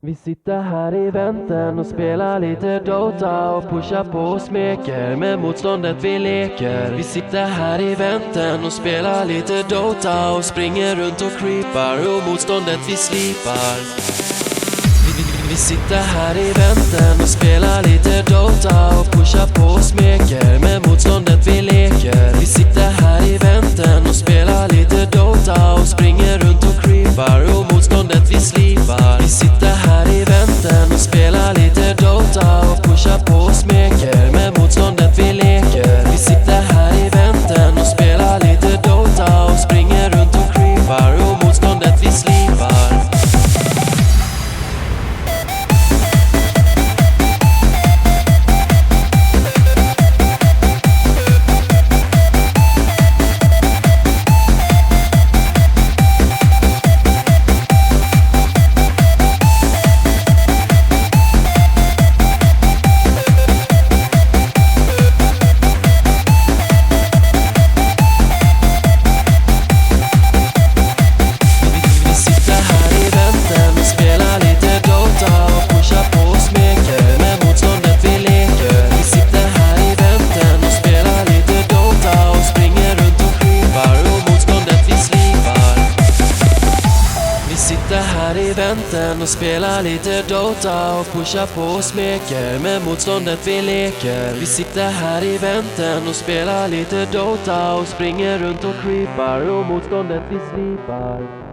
Vi sitter här i väntan och spelar lite Dota och pushar på och smeker med motståndet vi leker. Vi sitter här i väntan och spelar lite Dota och springer runt och creepar och motståndet vi slipar. Vi sitter här i väntan och spelar lite Dota och pushar på och smeker med motståndet vi leker. Vi sitter här i väntan och spelar lite Dota och springer runt och creepar och motståndet vi slipar. Vi sitter här i väntan och spelar lite Dota och pushar på och smeker med motståndet vi leker. Vi sitter här i väntan och spelar lite Dota och springer runt och creepar och motståndet vi slipar. Här i väntan och spelar lite Dota och pushar på och smeker med motståndet vi leker. Vi sitter här i väntan och spelar lite Dota och springer runt och creepar och motståndet vi slipar.